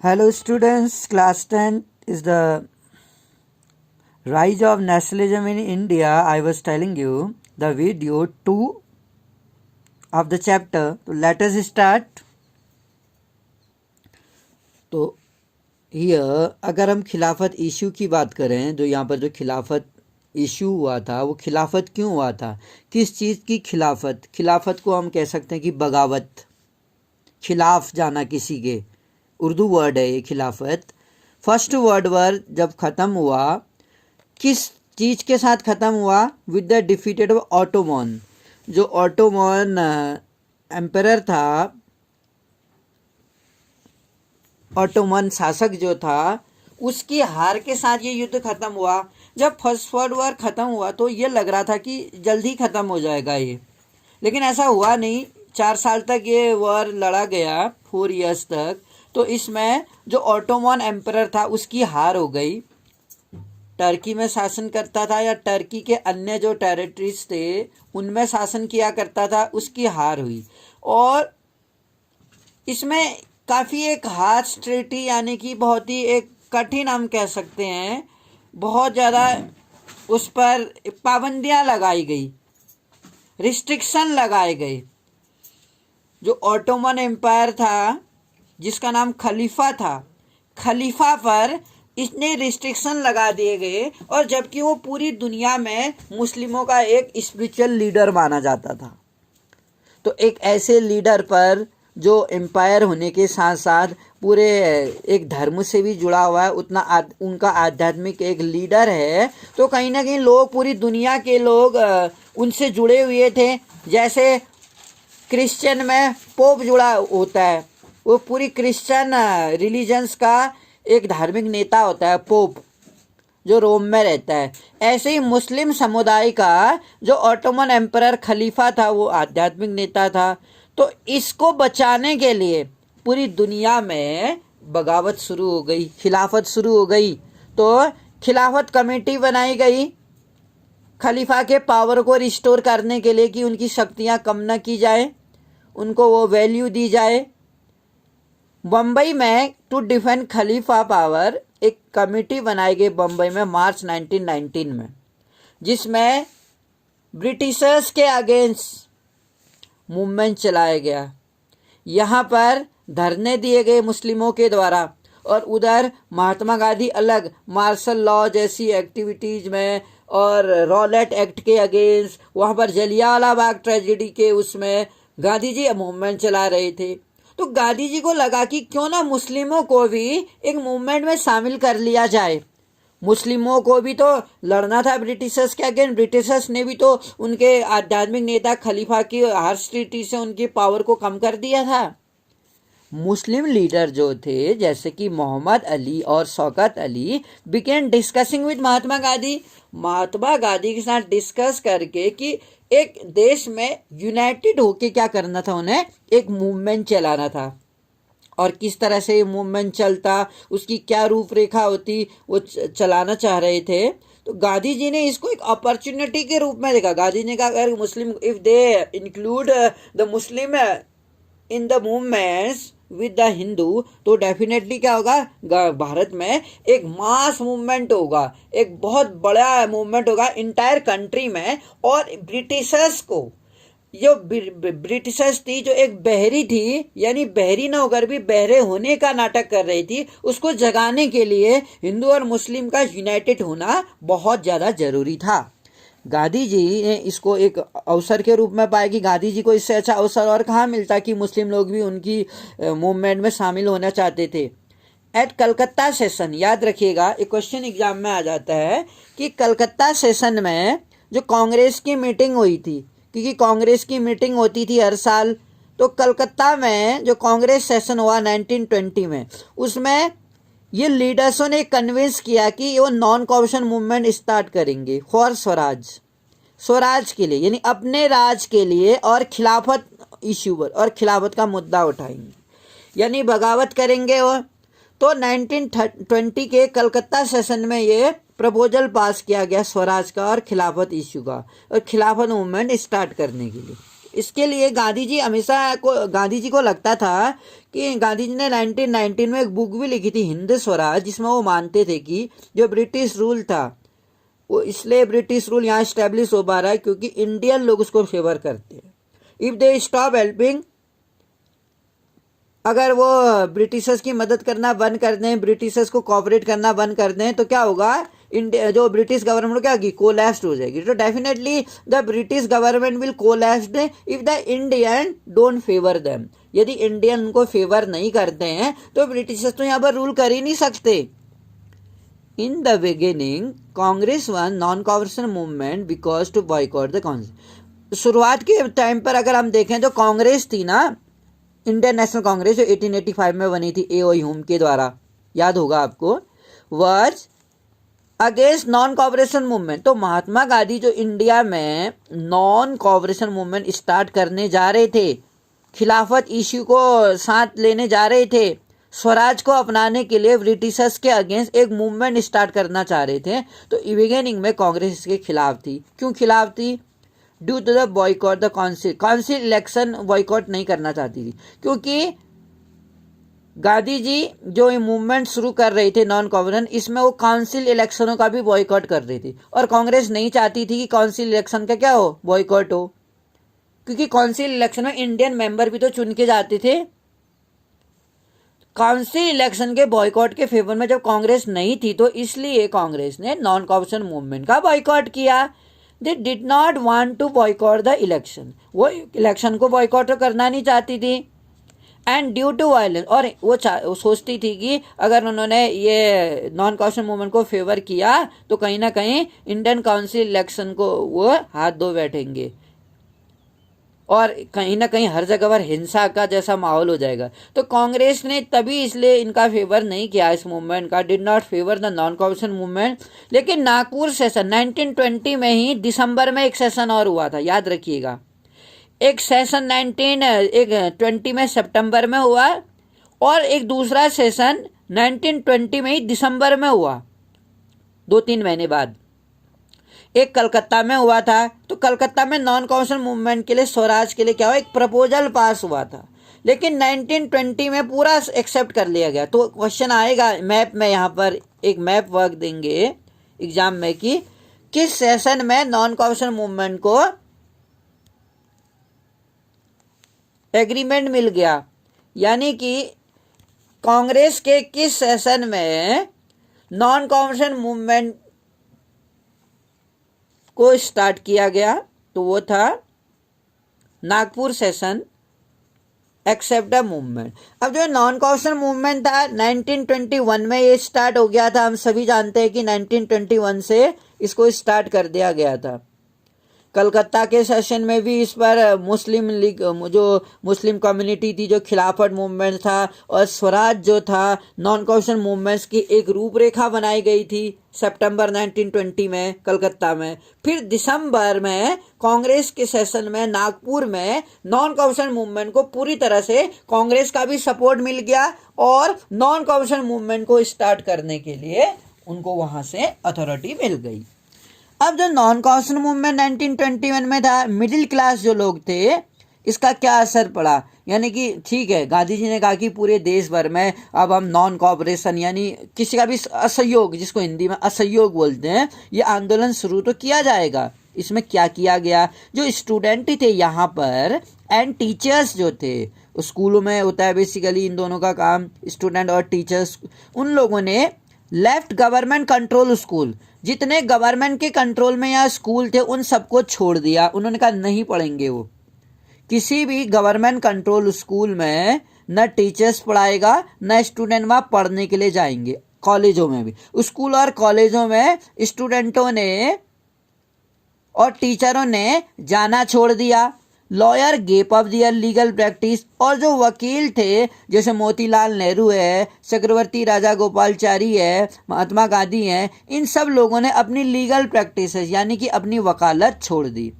Hello students, class 10 is the rise of nationalism in India. I was telling you the video 2 of the chapter. So let us start. तो here अगर हम खिलाफत issue की बात करें, जो यहाँ पर जो खिलाफत इशू हुआ था वो खिलाफत क्यों हुआ था, किस चीज़ की खिलाफत। खिलाफत को हम कह सकते हैं कि बगावत, खिलाफ जाना किसी के, उर्दू वर्ड है ये खिलाफत। फर्स्ट वर्ल्ड वॉर जब ख़त्म हुआ, किस चीज़ के साथ ख़त्म हुआ? With the defeated of Ottoman. जो ऑटोमन एम्परर था, ऑटोमन शासक जो था, उसकी हार के साथ ये युद्ध ख़त्म हुआ। जब फर्स्ट वर्ल्ड वॉर ख़त्म हुआ तो ये लग रहा था कि जल्दी ख़त्म हो जाएगा ये, लेकिन ऐसा हुआ नहीं। 4 साल तक ये वॉर लड़ा गया, 4 इयर्स तक। तो इसमें जो ऑटोमन एम्परर था उसकी हार हो गई। टर्की में शासन करता था या टर्की के अन्य जो टेरिटरीज थे उनमें शासन किया करता था, उसकी हार हुई। और इसमें काफ़ी एक हार्श ट्रीटी, यानी कि बहुत ही एक कठिन, हम कह सकते हैं, बहुत ज़्यादा उस पर पाबंदियां लगाई गई, रिस्ट्रिक्शन लगाए गए। जो ऑटोमन एम्पायर था जिसका नाम खलीफा था, खलीफा पर इतने रिस्ट्रिक्शन लगा दिए गए, और जबकि वो पूरी दुनिया में मुस्लिमों का एक स्पिरिचुअल लीडर माना जाता था। तो एक ऐसे लीडर पर जो एम्पायर होने के साथ साथ पूरे एक धर्म से भी जुड़ा हुआ है, उतना उनका आध्यात्मिक एक लीडर है, तो कहीं ना कहीं लोग, पूरी दुनिया के लोग उनसे जुड़े हुए थे। जैसे क्रिश्चियन में पोप जुड़ा होता है, वो पूरी क्रिश्चियन रिलीजन्स का एक धार्मिक नेता होता है पोप, जो रोम में रहता है। ऐसे ही मुस्लिम समुदाय का जो ऑटोमन एम्परर खलीफा था वो आध्यात्मिक नेता था। तो इसको बचाने के लिए पूरी दुनिया में बगावत शुरू हो गई, खिलाफत शुरू हो गई। तो खिलाफत कमेटी बनाई गई खलीफा के पावर को रिस्टोर करने के लिए, कि उनकी शक्तियां कम न की जाए, उनको वो वैल्यू दी जाए। बम्बई में टू डिफेंड खलीफा पावर एक कमेटी बनाई गई बम्बई में मार्च 1919 में, जिसमें ब्रिटिशर्स के अगेंस्ट मूवमेंट चलाया गया। यहाँ पर धरने दिए गए मुस्लिमों के द्वारा, और उधर महात्मा गांधी अलग मार्शल लॉ जैसी एक्टिविटीज में और रॉलेट एक्ट के अगेंस्ट, वहाँ पर जलियांवाला बाग ट्रेजेडी के उसमें गांधी जी मूवमेंट चला रहे थे। तो गांधी जी को लगा कि क्यों ना मुस्लिमों को भी एक मूवमेंट में शामिल कर लिया जाए। मुस्लिमों को भी तो लड़ना था ब्रिटिशर्स के अगेंस्ट, ब्रिटिशर्स ने भी तो उनके आध्यात्मिक नेता खलीफा की हार्श ट्रीटी से उनकी पावर को कम कर दिया था। मुस्लिम लीडर जो थे जैसे कि मोहम्मद अली और Shaukat Ali began discussing with Mahatma Gandhi, Mahatma Gandhi के साथ डिस्कस करके कि एक देश में यूनाइटेड होके क्या करना था, उन्हें एक मूवमेंट चलाना था। और किस तरह से ये मूवमेंट चलता, उसकी क्या रूपरेखा होती, वो चलाना चाह रहे थे। तो गांधी जी ने इसको एक अपॉर्चुनिटी के रूप में देखा। गांधी ने कहा अगर Muslim, if they include the Muslim in the movements with the Hindu, तो डेफिनेटली क्या होगा, भारत में एक मास मूवमेंट होगा, एक बहुत बड़ा मूवमेंट होगा इंटायर कंट्री में। और ब्रिटिशर्स को, जो ब्रिटिशर्स थी, जो एक बहरी थी, यानी बहरी न होकर भी बहरे होने का नाटक कर रही थी, उसको जगाने के लिए हिंदू और मुस्लिम का यूनाइटेड होना बहुत ज़्यादा जरूरी था। गांधी जी ने इसको एक अवसर के रूप में पाया कि गांधी जी को इससे अच्छा अवसर और कहाँ मिलता कि मुस्लिम लोग भी उनकी मूवमेंट में शामिल होना चाहते थे। एट कलकत्ता सेशन, याद रखिएगा, एक क्वेश्चन एग्जाम में आ जाता है कि कलकत्ता सेशन में जो कांग्रेस की मीटिंग हुई थी, क्योंकि कांग्रेस की मीटिंग होती थी हर साल, तो कलकत्ता में जो कांग्रेस सेशन हुआ 1920 में, उसमें ये लीडर्सों ने कन्विंस किया कि वो नॉन कॉर्पोरेशन मूवमेंट स्टार्ट करेंगे फॉर स्वराज, स्वराज के लिए, यानी अपने राज के लिए, और खिलाफत इशू पर, और खिलाफत का मुद्दा उठाएंगे, यानी बगावत करेंगे। और तो 1920 के कलकत्ता सेशन में ये प्रपोजल पास किया गया स्वराज का और खिलाफत इशू का, और खिलाफत मूवमेंट स्टार्ट करने के लिए। इसके लिए गांधी जी को लगता था कि गांधी जी ने 1919 में एक बुक भी लिखी थी हिंद स्वराज, जिसमें वो मानते थे कि जो ब्रिटिश रूल था वो इसलिए ब्रिटिश रूल यहाँ स्टैब्लिश हो पा रहा है क्योंकि इंडियन लोग उसको फेवर करते हैं। इफ दे स्टॉप हेल्पिंग, अगर वो ब्रिटिशर्स की मदद करना बंद कर दें, ब्रिटिशर्स को कोऑपरेट करना बंद कर दें, तो क्या होगा, इंडिया जो ब्रिटिश गवर्नमेंट क्या होगी, कोलैप्स हो जाएगी। तो definitely the British government will collapse if the Indian don't favour them. यदि इंडियन उनको फेवर नहीं करते हैं तो ब्रिटिशर्स तो यहाँ पर रूल कर ही नहीं सकते। In the beginning Congress one non cooperation movement because to boycott the Congress. शुरुआत के टाइम पर अगर हम देखें तो कांग्रेस थी ना, इंडियन नेशनल कांग्रेस जो 1885 में बनी थी ए.ओ. ह्यूम के द्वारा, याद होगा आपको, verge against non cooperation movement. तो महात्मा गांधी जो इंडिया में नॉन कॉपरेशन मूवमेंट स्टार्ट करने जा रहे थे, खिलाफत इश्यू को साथ लेने जा रहे थे, स्वराज को अपनाने के लिए ब्रिटिशर्स के अगेंस्ट एक मूवमेंट स्टार्ट करना चाह रहे थे, तो बिगिनिंग में कांग्रेस इसके खिलाफ थी। क्यों खिलाफ थी? Due to the boycott the council election boycott नहीं करना चाहती थी, क्योंकि गांधी जी जो मूवमेंट शुरू कर रहे थे नॉन कॉपरेशन, इसमें वो काउंसिल इलेक्शनों का भी बॉयकॉट कर रही थी, और कांग्रेस नहीं चाहती थी कि काउंसिल इलेक्शन का क्या हो, बॉयकॉट हो, क्योंकि काउंसिल इलेक्शन में इंडियन मेंबर भी तो चुन के जाते थे। काउंसिल इलेक्शन के बॉयकॉट के फेवर में जब कांग्रेस नहीं थी, तो इसलिए कांग्रेस ने नॉन कॉपरेशन मूवमेंट का बॉयकॉट किया। They did not want to boycott the election, वो इलेक्शन को बॉयकॉट करना नहीं चाहती थी। एंड ड्यू टू वायलेंस, और वो सोचती थी कि अगर उन्होंने ये नॉन कॉपरेशन मूवमेंट को फेवर किया तो कहीं ना कहीं इंडियन काउंसिल इलेक्शन को वो हाथ धो बैठेंगे, और कहीं ना कहीं हर जगह पर हिंसा का जैसा माहौल हो जाएगा। तो कांग्रेस ने तभी इसलिए इनका फेवर नहीं किया इस मूवमेंट का, did not favour the non cooperation movement. लेकिन नागपुर सेशन 1920 में ही दिसंबर में एक सेशन और हुआ था, याद रखिएगा। एक सेशन 1920 में सितंबर में हुआ, और एक दूसरा सेशन 1920 में ही दिसंबर में हुआ, 2-3 महीने बाद। एक कलकत्ता में हुआ था, तो कलकत्ता में नॉन कॉपरेशन मूवमेंट के लिए, स्वराज के लिए क्या हुआ, एक प्रपोजल पास हुआ था, लेकिन 1920 में पूरा एक्सेप्ट कर लिया गया। तो क्वेश्चन आएगा मैप में, यहाँ पर एक मैप वर्क देंगे एग्जाम में कि किस सेशन में नॉन कॉपरेशन मूवमेंट को एग्रीमेंट मिल गया, यानी कि कांग्रेस के किस सेशन में नॉन कॉपरेशन मूवमेंट को स्टार्ट किया गया। तो वो था Nagpur session accept the movement. अब जो नॉन कॉपरेशन मूवमेंट था 1921 में ये स्टार्ट हो गया था। हम सभी जानते हैं कि 1921 से इसको स्टार्ट कर दिया गया था। कलकत्ता के सेशन में भी इस पर मुस्लिम लीग, जो मुस्लिम कम्युनिटी थी, जो खिलाफत मूवमेंट था, और स्वराज जो था, नॉन कॉपरेशन मूवमेंट्स की एक रूपरेखा बनाई गई थी सितंबर 1920 में कलकत्ता में। फिर दिसंबर में कांग्रेस के सेशन में नागपुर में नॉन कॉपरेशन मूवमेंट को पूरी तरह से कांग्रेस का भी सपोर्ट मिल गया, और नॉन कॉपरेशन मूवमेंट को स्टार्ट करने के लिए उनको वहां से अथॉरिटी मिल गई। अब जो नॉन कॉपरेशन मूवमेंट 1921 में था, मिडिल क्लास जो लोग थे, इसका क्या असर पड़ा, यानी कि ठीक है, गांधी जी ने कहा कि पूरे देश भर में अब हम नॉन कॉपरेशन यानी किसी का भी असहयोग, जिसको हिंदी में असहयोग बोलते हैं, ये आंदोलन शुरू तो किया जाएगा। इसमें क्या किया गया, जो स्टूडेंट थे यहाँ पर एंड टीचर्स जो थे, स्कूलों में होता है बेसिकली इन दोनों का काम, स्टूडेंट और टीचर्स, उन लोगों ने लेफ्ट गवर्नमेंट कंट्रोल स्कूल, जितने गवर्नमेंट के कंट्रोल में यहाँ स्कूल थे उन सबको छोड़ दिया। उन्होंने कहा नहीं पढ़ेंगे, वो किसी भी गवर्नमेंट कंट्रोल स्कूल में न टीचर्स पढ़ाएगा न स्टूडेंट वहाँ पढ़ने के लिए जाएंगे। कॉलेजों में भी, स्कूल और कॉलेजों में स्टूडेंटों ने और टीचरों ने जाना छोड़ दिया। लॉयर गेप अप दियर लीगल प्रैक्टिस, और जो वकील थे जैसे मोतीलाल नेहरू है, चक्रवर्ती राजा गोपालचारी है, महात्मा गांधी हैं, इन सब लोगों ने अपनी लीगल प्रैक्टिस यानी कि अपनी वकालत छोड़ दी।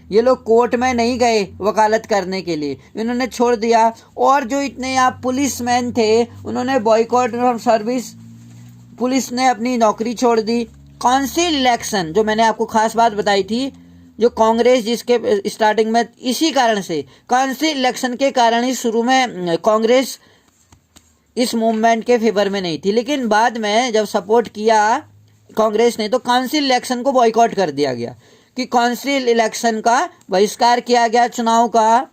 ये लोग कोर्ट में नहीं गए वकालत करने के लिए, इन्होंने छोड़ दिया। और जो इतने यहाँ पुलिसमैन थे उन्होंने बॉयकॉट फ्रॉम सर्विस, पुलिस ने अपनी नौकरी छोड़ दी। काउंसिल इलेक्शन, जो मैंने आपको खास बात बताई थी, जो कांग्रेस जिसके स्टार्टिंग में इसी कारण से काउंसिल इलेक्शन के कारण ही शुरू में कांग्रेस इस मूवमेंट के फेवर में नहीं थी, लेकिन बाद में जब सपोर्ट किया कांग्रेस ने तो काउंसिल इलेक्शन को बॉयकॉट कर दिया गया कि काउंसिल इलेक्शन का बहिष्कार किया गया चुनाव का।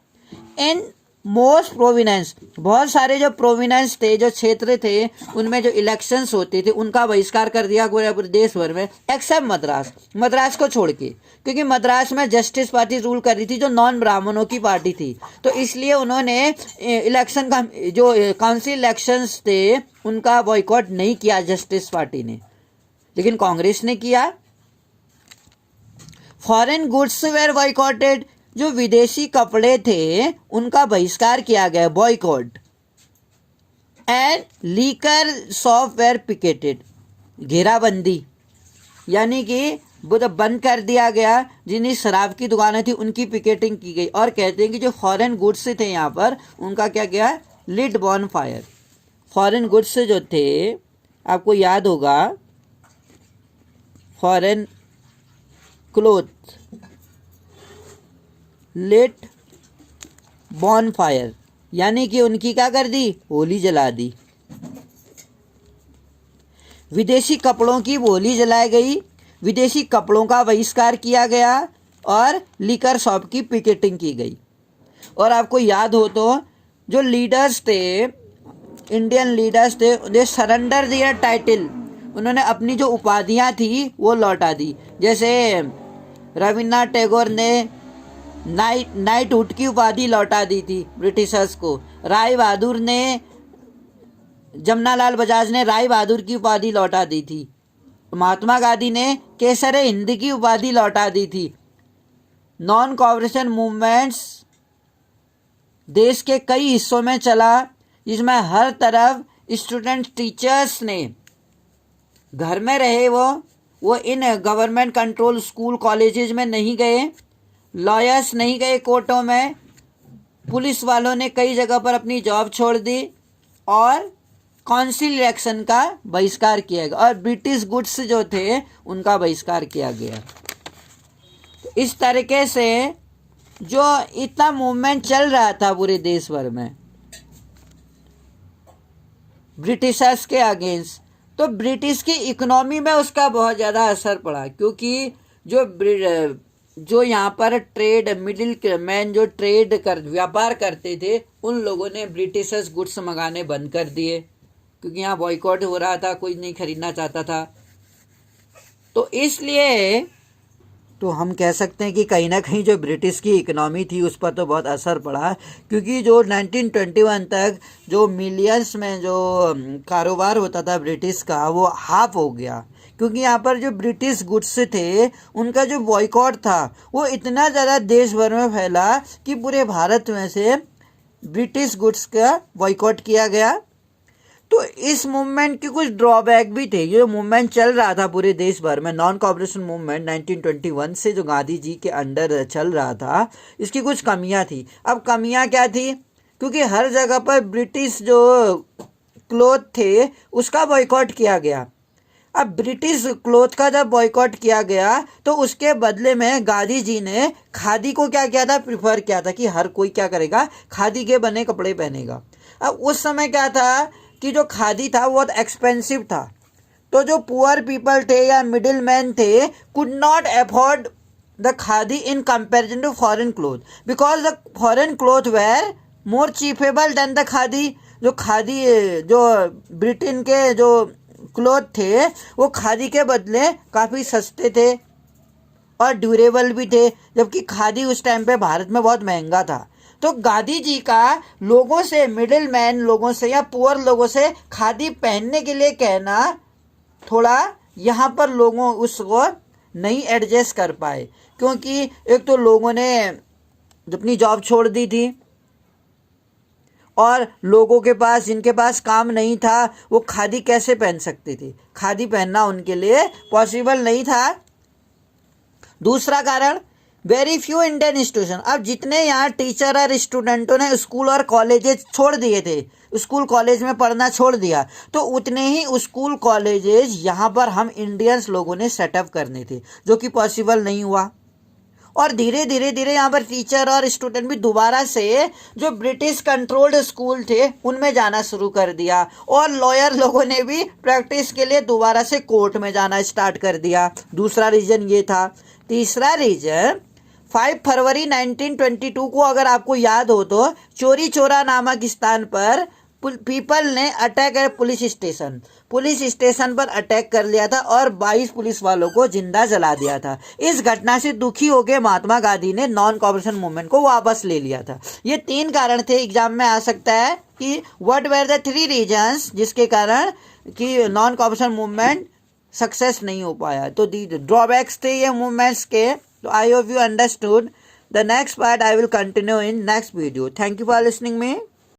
इन मोस्ट प्रोविनेंस, बहुत सारे जो प्रोविनेंस थे, जो क्षेत्र थे, उनमें जो इलेक्शंस होते थे उनका बहिष्कार कर दिया पूरे देश भर में, एक्सेप्ट मद्रास, मद्रास को छोड़ के, क्योंकि मद्रास में जस्टिस पार्टी रूल कर रही थी जो नॉन ब्राह्मणों की पार्टी थी, तो इसलिए उन्होंने इलेक्शन का जो काउंसिल इलेक्शंस थे उनका बॉयकॉट नहीं किया जस्टिस पार्टी ने, लेकिन कांग्रेस ने किया। फॉरेन गुड्स वेर बॉयकॉटेड, जो विदेशी कपड़े थे उनका बहिष्कार किया गया, boycott. And liquor shop were picketed, घेराबंदी, यानी कि वो जब बंद कर दिया गया, जिन्हें शराब की दुकानें थी उनकी पिकेटिंग की गई, और कहते हैं कि जो फॉरेन गुड्स थे यहाँ पर उनका क्या किया, लिट बॉन फायर। फॉरेन गुड्स जो थे आपको याद होगा, फॉरेन क्लोथ लिट बॉन फायर, यानी कि उनकी क्या कर दी, होली जला दी। विदेशी कपड़ों की होली जलाई गई, विदेशी कपड़ों का बहिष्कार किया गया और लिकर शॉप की पिकेटिंग की गई। और आपको याद हो तो जो लीडर्स थे, इंडियन लीडर्स थे, दे सरेंडर दियर टाइटल, उन्होंने अपनी जो उपाधियां थी वो लौटा दी। जैसे रविन्द्रनाथ टैगोर ने नाइटहुड की उपाधि लौटा दी थी ब्रिटिशर्स को, राय बहादुर ने, जमनालाल बजाज ने राय बहादुर की उपाधि लौटा दी थी, महात्मा गांधी ने केसर हिंद की उपाधि लौटा दी थी। नॉन कोऑपरेशन मूवमेंट्स देश के कई हिस्सों में चला, जिसमें हर तरफ स्टूडेंट टीचर्स ने घर में रहे, वो in government control school colleges में नहीं गए, लॉयर्स नहीं गए कोर्टों में, पुलिस वालों ने कई जगह पर अपनी जॉब छोड़ दी, और काउंसिल इलेक्शन का बहिष्कार किया गया, और ब्रिटिश गुड्स जो थे उनका बहिष्कार किया गया। तो इस तरीके से जो इतना मूवमेंट चल रहा था पूरे देश भर में ब्रिटिशर्स के अगेंस्ट, तो ब्रिटिश की इकोनॉमी में उसका बहुत ज़्यादा असर पड़ा, क्योंकि जो यहाँ पर ट्रेड मिडिल मैन जो व्यापार करते थे, उन लोगों ने ब्रिटिशर्स गुड्स मंगाने बंद कर दिए, क्योंकि यहाँ बॉयकॉट हो रहा था, कोई नहीं खरीदना चाहता था। तो इसलिए तो हम कह सकते हैं कि कहीं ना कहीं जो ब्रिटिश की इकोनॉमी थी उस पर तो बहुत असर पड़ा, क्योंकि जो 1921 तक जो मिलियंस में जो कारोबार होता था ब्रिटिश का, वो हाफ हो गया, क्योंकि यहाँ पर जो ब्रिटिश गुड्स थे उनका जो बॉयकॉट था वो इतना ज़्यादा देश भर में फैला कि पूरे भारत में से ब्रिटिश गुड्स का बॉयकॉट किया गया। तो इस मूवमेंट के कुछ ड्रॉबैक भी थे। ये जो मूवमेंट चल रहा था पूरे देश भर में, नॉन कोऑपरेशन मूवमेंट 1921 से जो गांधी जी के अंडर चल रहा था, इसकी कुछ कमियां थी। अब कमियां क्या थी, क्योंकि हर जगह पर ब्रिटिश जो क्लोथ थे उसका बॉयकॉट किया गया। अब ब्रिटिश क्लोथ का जब बॉयकॉट किया गया तो उसके बदले में गांधी जी ने खादी को क्या किया था, प्रिफर किया था कि हर कोई क्या करेगा, खादी के बने कपड़े पहनेगा। अब उस समय क्या था कि जो खादी था वो बहुत एक्सपेंसिव था, तो जो पुअर पीपल थे या मिडिल मैन थे could not afford the khadi in comparison to foreign cloth, because the foreign cloth were more cheapable than the khadi. जो खादी जो ब्रिटेन के जो क्लोथ थे वो खादी के बदले काफ़ी सस्ते थे और ड्यूरेबल भी थे, जबकि खादी उस टाइम पे भारत में बहुत महंगा था। तो गांधी जी का लोगों से, मिडिल मैन लोगों से या पुअर लोगों से खादी पहनने के लिए कहना, थोड़ा यहाँ पर लोगों उसको नहीं एडजस्ट कर पाए, क्योंकि एक तो लोगों ने अपनी जॉब छोड़ दी थी और लोगों के पास, जिनके पास काम नहीं था, वो खादी कैसे पहन सकते थे, खादी पहनना उनके लिए पॉसिबल नहीं था। दूसरा कारण, वेरी फ्यू इंडियन इंस्टीट्यूशन। अब जितने यहाँ टीचर और स्टूडेंटों ने स्कूल और कॉलेजेस छोड़ दिए थे, स्कूल कॉलेज में पढ़ना छोड़ दिया, तो उतने ही स्कूल कॉलेजेस यहाँ पर हम इंडियंस लोगों ने सेटअप करने थे, जो कि पॉसिबल नहीं हुआ। और धीरे धीरे धीरे यहाँ पर टीचर और स्टूडेंट भी दोबारा से जो ब्रिटिश कंट्रोल्ड स्कूल थे उनमें जाना शुरू कर दिया, और लॉयर लोगों ने भी प्रैक्टिस के लिए दोबारा से कोर्ट में जाना स्टार्ट कर दिया। दूसरा रीजन ये था। तीसरा रीजन 5 फरवरी 1922 को अगर आपको याद हो तो चोरी चोरा नामक स्थान पर पीपल ने अटैक पुलिस स्टेशन पर अटैक कर लिया था और 22 पुलिस वालों को जिंदा जला दिया था। इस घटना से दुखी होकर महात्मा गांधी ने नॉन कॉपरेशन मूवमेंट को वापस ले लिया था। ये 3 कारण थे, एग्जाम में आ सकता है कि व्हाट वर द 3 रीजंस जिसके कारण कि नॉन कॉपरेशन मूवमेंट सक्सेस नहीं हो पाया। तो ड्रॉबैक्स थे ये मूवमेंट्स के। तो I hope you understood. The next part I will continue in next video. Thank you for listening me.